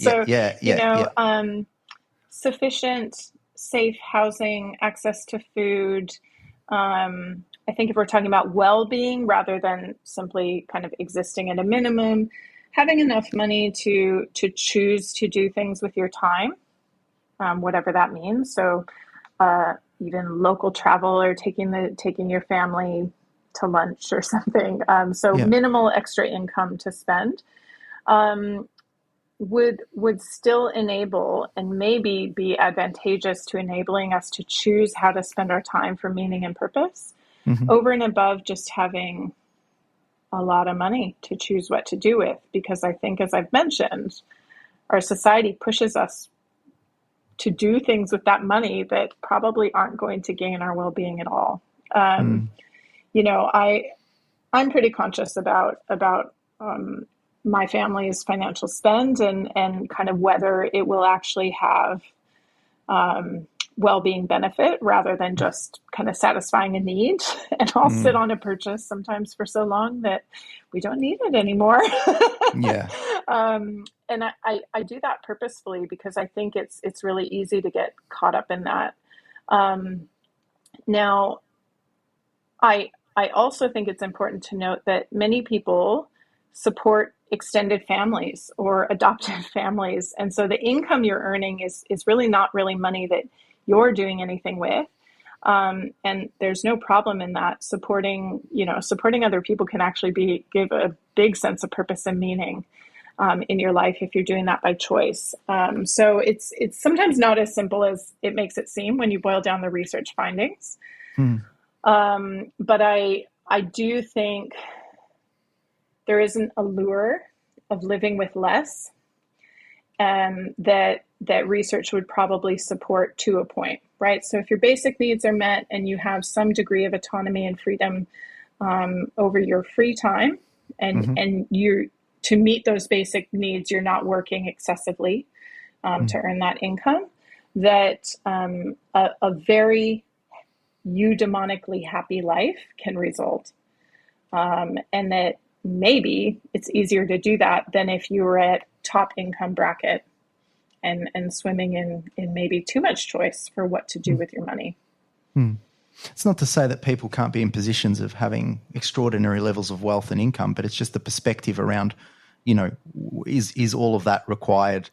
Sufficient, safe housing, access to food. I think if we're talking about well-being rather than simply kind of existing at a minimum, having enough money to choose to do things with your time, whatever that means. So even local travel or taking your family to lunch or something. Minimal extra income to spend would still enable and maybe be advantageous to enabling us to choose how to spend our time for meaning and purpose over and above just having a lot of money to choose what to do with. Because I think, as I've mentioned, our society pushes us to do things with that money that probably aren't going to gain our well-being at all. I'm pretty conscious about my family's financial spend and kind of whether it will actually have well-being benefit rather than just kind of satisfying a need. And I'll sit on a purchase sometimes for so long that we don't need it anymore. And I do that purposefully because I think it's really easy to get caught up in that. Now, I also think it's important to note that many people support extended families or adoptive families. And so the income you're earning is really not really money that you're doing anything with. And there's no problem in that. Supporting other people can actually give a big sense of purpose and meaning in your life if you're doing that by choice. So it's sometimes not as simple as it makes it seem when you boil down the research findings. But I do think there is an allure of living with less that research would probably support to a point, right? So if your basic needs are met and you have some degree of autonomy and freedom over your free time, and you to meet those basic needs, you're not working excessively to earn that income, that a very eudaimonically happy life can result. And that maybe it's easier to do that than if you were at top income bracket and swimming in maybe too much choice for what to do with your money.
It's not to say that people can't be in positions of having extraordinary levels of wealth and income, but it's just the perspective around, is all of that required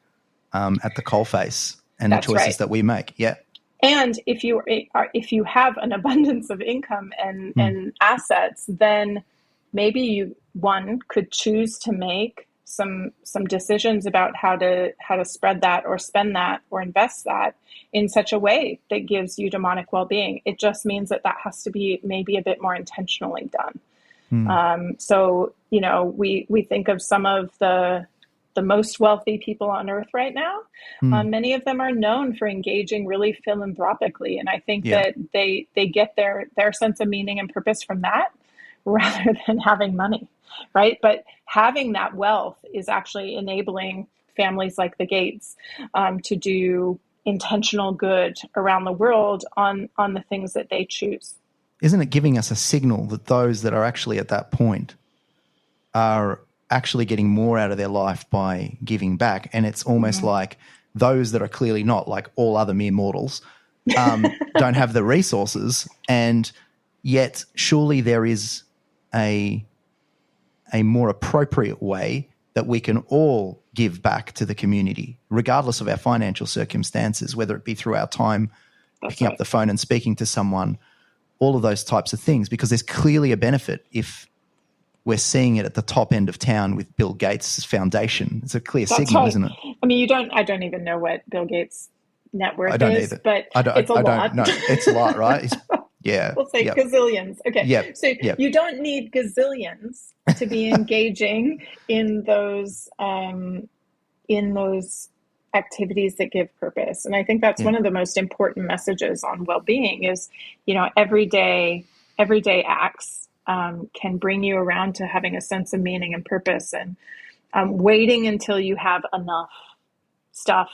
at the coalface and the choices that we make? Yeah.
And if you have an abundance of income and assets, then maybe you could choose to make some decisions about how to spread that or spend that or invest that in such a way that gives you eudaimonic well-being. It just means that has to be maybe a bit more intentionally done. So we think of some of the most wealthy people on earth right now. Many of them are known for engaging really philanthropically, and I think that they get their sense of meaning and purpose from that rather than having money, right? But having that wealth is actually enabling families like the Gates to do intentional good around the world on the things that they choose.
Isn't it giving us a signal that those that are actually at that point are actually getting more out of their life by giving back? And it's almost like those that are clearly not, like all other mere mortals, don't have the resources, and yet surely there is a more appropriate way that we can all give back to the community, regardless of our financial circumstances, whether it be through our time picking up the phone and speaking to someone, all of those types of things, because there's clearly a benefit if we're seeing it at the top end of town with Bill Gates' foundation. It's a clear signal, isn't it?
I mean, I don't even know what Bill Gates net
I
worth
don't
is,
either.
but
I don't.
it's a
I
lot.
don't know. It's a lot, right? Yeah.
We'll say
Yep.
gazillions. Okay.
Yep.
So
Yep.
you don't need gazillions to be engaging in those activities that give purpose. And I think that's
Yeah.
one of the most important messages on well-being is, everyday acts can bring you around to having a sense of meaning and purpose. And waiting until you have enough stuff,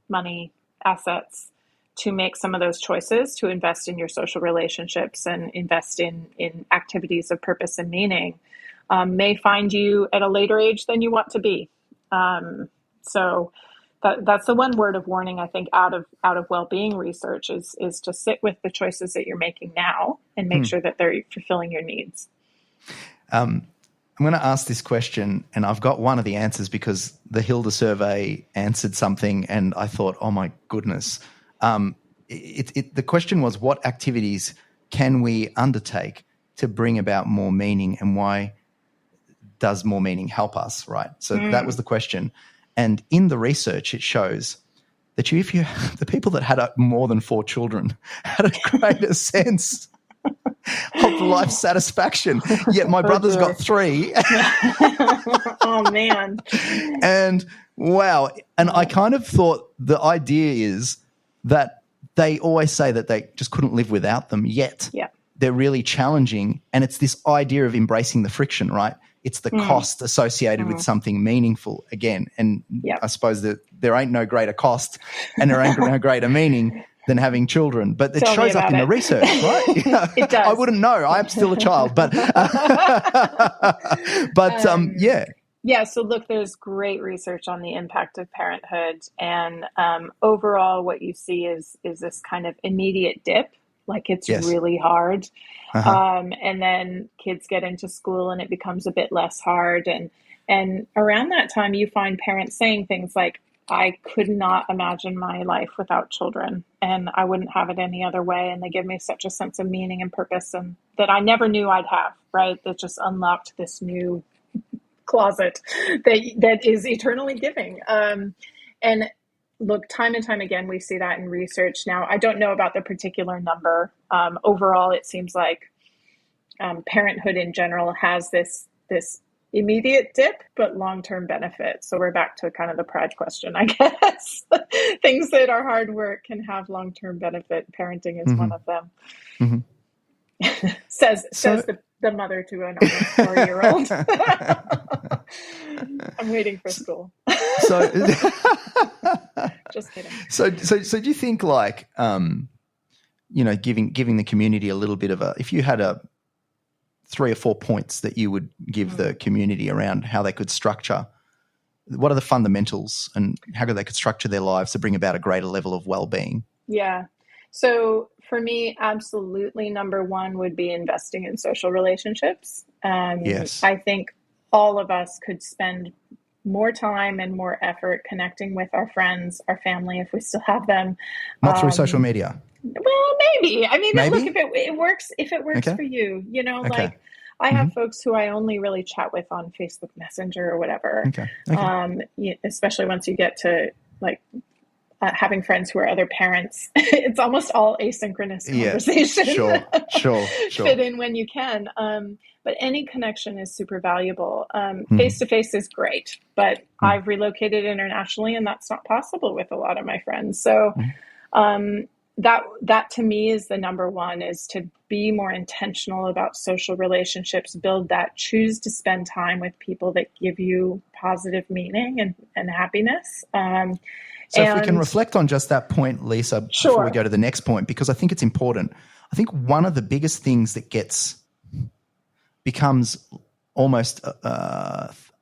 money, assets to make some of those choices, to invest in your social relationships and invest in activities of purpose and meaning, may find you at a later age than you want to be. So that's the one word of warning, I think, out of well-being research is to sit with the choices that you're making now and make sure that they're fulfilling your needs.
I'm going to ask this question, and I've got one of the answers because the Hilda survey answered something, and I thought, oh my goodness. The question was, what activities can we undertake to bring about more meaning, and why does more meaning help us, right? So that was the question. And in the research, it shows that the people that had more than 4 children had a greater sense of life satisfaction. Yet my brother's got 3.
Oh, man.
And wow. And I kind of thought the idea is that they always say that they just couldn't live without them, yet they're really challenging. And it's this idea of embracing the friction, right? It's the cost associated with something meaningful again. And I suppose that there ain't no greater cost and there ain't no greater meaning than having children. But it shows up in the research, right?
It does.
I wouldn't know. I'm still a child. But yeah.
Yeah, so look, there's great research on the impact of parenthood. And overall, what you see is this kind of immediate dip. Like it's really hard. And then kids get into school and it becomes a bit less hard. And around that time, you find parents saying things like, I could not imagine my life without children, and I wouldn't have it any other way. And they give me such a sense of meaning and purpose and that I never knew I'd have, right? That just unlocked this new closet that is eternally giving. And look, time and time again, we see that in research. Now, I don't know about the particular number. Overall, it seems like parenthood in general has this immediate dip, but long-term benefit. So we're back to kind of the pride question, I guess. Things that are hard work can have long-term benefit. Parenting is one of them. says the mother to an almost 4-year-old. I'm waiting for school.
So
just kidding.
So do you think like giving the community a little bit of if you had 3 or 4 points that you would give the community around how they could structure, what are the fundamentals and how they could structure their lives to bring about a greater level of well-being?
Yeah. So for me, absolutely number 1 would be investing in social relationships.
Yes.
I think all of us could spend more time and more effort connecting with our friends, our family, if we still have them.
Not through social media.
Well, maybe. I mean,
maybe?
Look, if it works,
okay.
for you,
okay.
like I have folks who I only really chat with on Facebook Messenger or whatever.
Okay.
Especially once you get to like having friends who are other parents, it's almost all asynchronous conversation.
Sure.
Fit in when you can. But any connection is super valuable. Face-to-face is great, but I've relocated internationally and that's not possible with a lot of my friends. So that to me is the number 1, is to be more intentional about social relationships, build that, choose to spend time with people that give you positive meaning and happiness.
So if we can reflect on just that point, Lisa, before we go to the next point, because I think it's important. I think one of the biggest things that becomes almost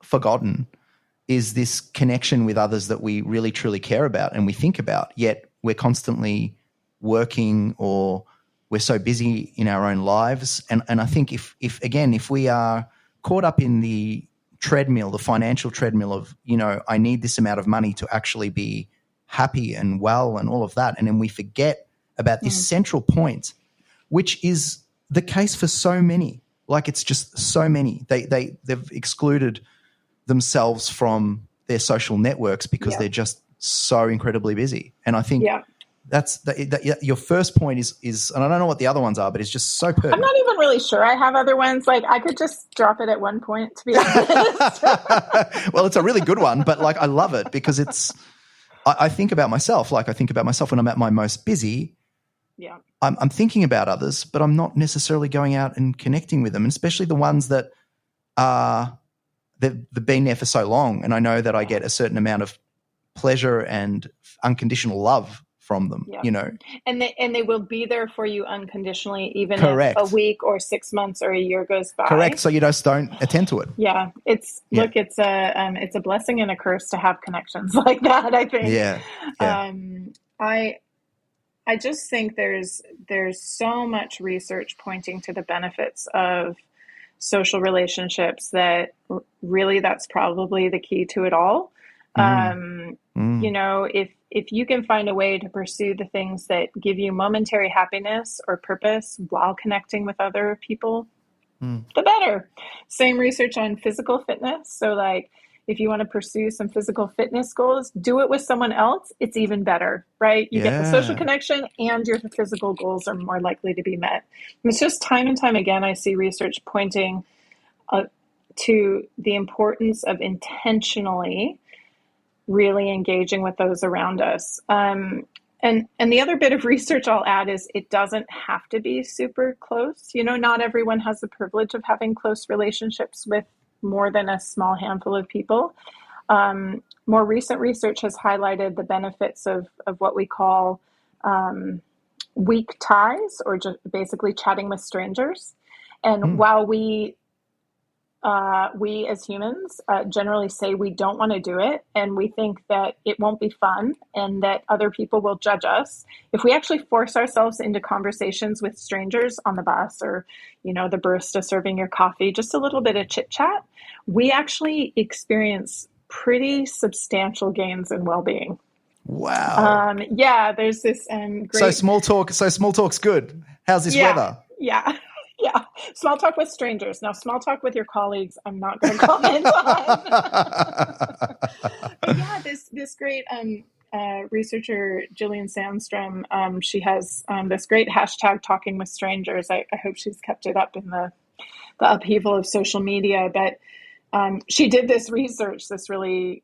forgotten is this connection with others that we really truly care about and we think about, yet we're constantly working or we're so busy in our own lives. And I think if we are caught up in the treadmill, the financial treadmill of, I need this amount of money to actually be happy and well and all of that, and then we forget about this central point, which is the case for so many. Like it's just so many. They've excluded themselves from their social networks because they're just so incredibly busy. And I think your first point is, and I don't know what the other ones are, but it's just so pertinent.
I'm not even really sure I have other ones. Like, I could just drop it at one point, to be honest.
Well, it's a really good one, but like I love it because I think about myself. Like I think about myself when I'm at my most busy.
Yeah.
I'm thinking about others, but I'm not necessarily going out and connecting with them, and especially the ones that they've been there for so long, and I know that I get a certain amount of pleasure and unconditional love from them,
Yeah.
you know.
And they will be there for you unconditionally, even
Correct.
if a week or 6 months or a year goes by.
Correct. So you just don't attend to it.
Yeah. Look, it's a blessing and a curse to have connections like that, I think.
Yeah.
I just think there's so much research pointing to the benefits of social relationships that really that's probably the key to it all. You know, if you can find a way to pursue the things that give you momentary happiness or purpose while connecting with other people, the better. Same research on physical fitness. So like, if you want to pursue some physical fitness goals, do it with someone else. It's even better, right? You get the social connection and your physical goals are more likely to be met. And it's just time and time again, I see research pointing to the importance of intentionally really engaging with those around us. And the other bit of research I'll add is it doesn't have to be super close. You know, not everyone has the privilege of having close relationships with more than a small handful of people. More recent research has highlighted the benefits of what we call weak ties, or just basically chatting with strangers. And while we as humans generally say we don't want to do it, and we think that it won't be fun and that other people will judge us, if we actually force ourselves into conversations with strangers on the bus, or, you know, the barista serving your coffee, just a little bit of chit chat, we actually experience pretty substantial gains in well-being.
Wow.
Yeah, there's this great...
So small talk's good. How's this weather?
Yeah. Yeah, small talk with strangers. Now, small talk with your colleagues, I'm not going to comment on. But yeah, this great researcher, Gillian Sandstrom, she has this great hashtag, talking with strangers. I hope she's kept it up in the upheaval of social media. But she did this research, this really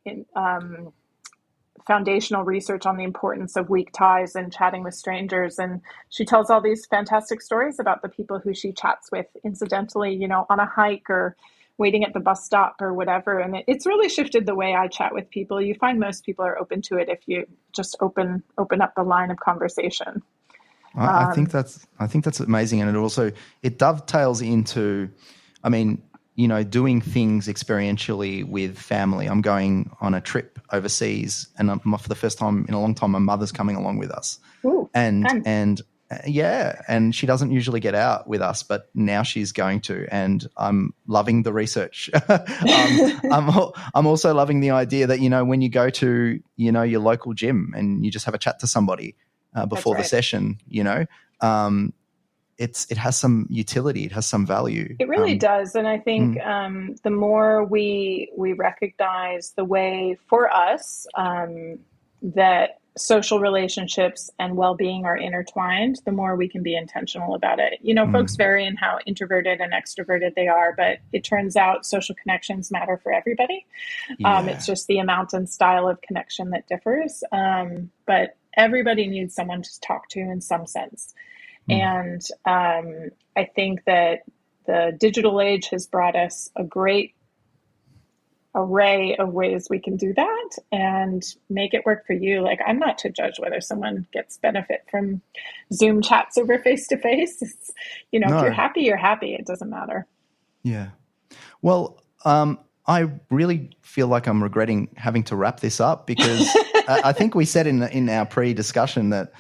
foundational research on the importance of weak ties and chatting with strangers. And she tells all these fantastic stories about the people who she chats with incidentally, you know, on a hike or waiting at the bus stop or whatever. And it's really shifted the way I chat with people. You find most people are open to it if you just open up the line of conversation.
I think that's amazing. And it dovetails into, I mean, you know, doing things experientially with family. I'm going on a trip overseas, and for the first time in a long time, my mother's coming along with us.
Ooh,
and she doesn't usually get out with us, but now she's going to, and I'm loving the research. I'm also loving the idea that, you know, when you go to, you know, your local gym and you just have a chat to somebody before the session, you know, it has some utility. It has some value.
It really does. And I think the more we recognize the way for us that social relationships and well-being are intertwined, the more we can be intentional about it. You know, folks vary in how introverted and extroverted they are, but it turns out social connections matter for everybody. It's just the amount and style of connection that differs. But everybody needs someone to talk to in some sense. And I think that the digital age has brought us a great array of ways we can do that and make it work for you. Like, I'm not to judge whether someone gets benefit from Zoom chats over face-to-face. It's, you know, if you're happy, you're happy. It doesn't matter. Yeah.
Well, I really feel like I'm regretting having to wrap this up because I think we said in our pre-discussion that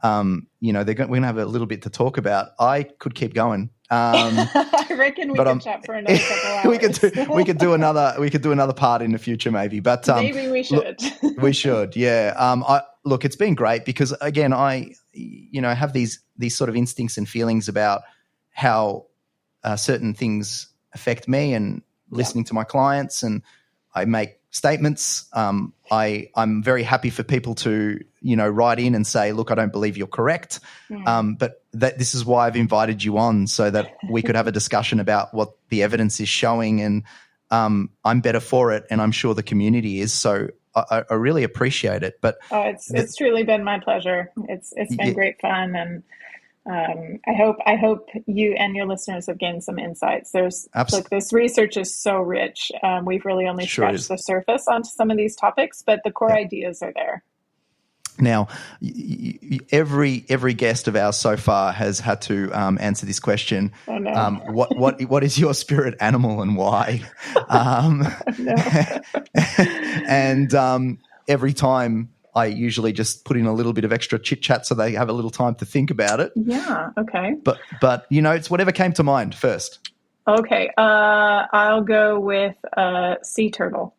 you know, we're going to have a little bit to talk about. I could keep going.
I reckon we could chat for another couple hours.
we could do another part in the future, maybe. But
maybe we should.
We should, yeah. Look, it's been great because again, I have these sort of instincts and feelings about how certain things affect me, and listening to my clients, and I make statements. I'm very happy for people to, write in and say, look, I don't believe you're correct. But this is why I've invited you on, so that we could have a discussion about what the evidence is showing. And I'm better for it, and I'm sure the community is. So I really appreciate it. But
it's truly been my pleasure. It's been great fun, and I hope you and your listeners have gained some insights. Look, this research is so rich. We've really only scratched the surface onto some of these topics, but the core ideas are there.
Now, every guest of ours so far has had to answer this question.
Oh, no.
What is your spirit animal and why? And every time I usually just put in a little bit of extra chit chat so they have a little time to think about it.
Yeah. Okay.
But it's whatever came to mind first.
Okay. I'll go with a sea turtle.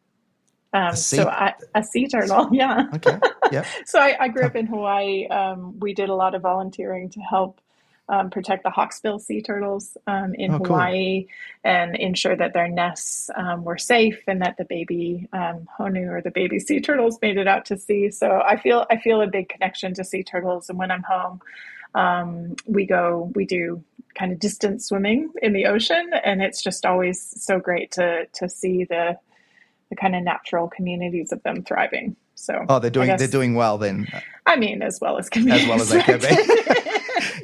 A sea turtle, yeah.
Okay, yeah.
So I grew up in Hawaii. We did a lot of volunteering to help protect the hawksbill sea turtles in Hawaii, and ensure that their nests were safe, and that the baby honu, or the baby sea turtles, made it out to sea. So I feel a big connection to sea turtles. And when I'm home, we do kind of distance swimming in the ocean, and it's just always so great to see the kind of natural communities of them thriving. So
they're doing well then.
I mean, as well as can be.
As well as they can be.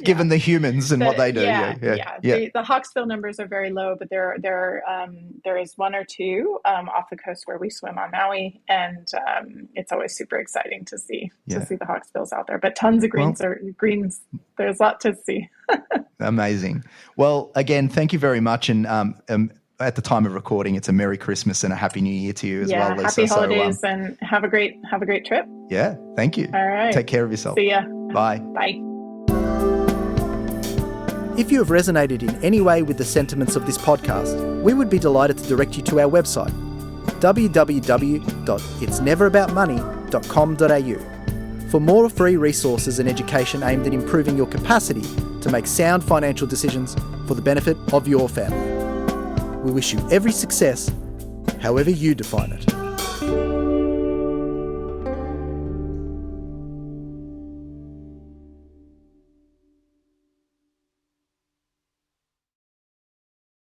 Given the humans and what they do. Yeah.
The hawksbill numbers are very low, but there is one or two off the coast where we swim on Maui, and it's always super exciting to see the hawksbills out there. But tons of greens. There's a lot to see.
Amazing. Well, again, thank you very much, and at the time of recording, it's a Merry Christmas and a Happy New Year to you as well, Lisa.
Happy holidays, and have a great trip.
Yeah, thank you.
All right.
Take care of yourself.
See ya.
Bye.
Bye.
If you have resonated in any way with the sentiments of this podcast, we would be delighted to direct you to our website, www.itsneveraboutmoney.com.au, for more free resources and education aimed at improving your capacity to make sound financial decisions for the benefit of your family. We wish you every success, however you define it.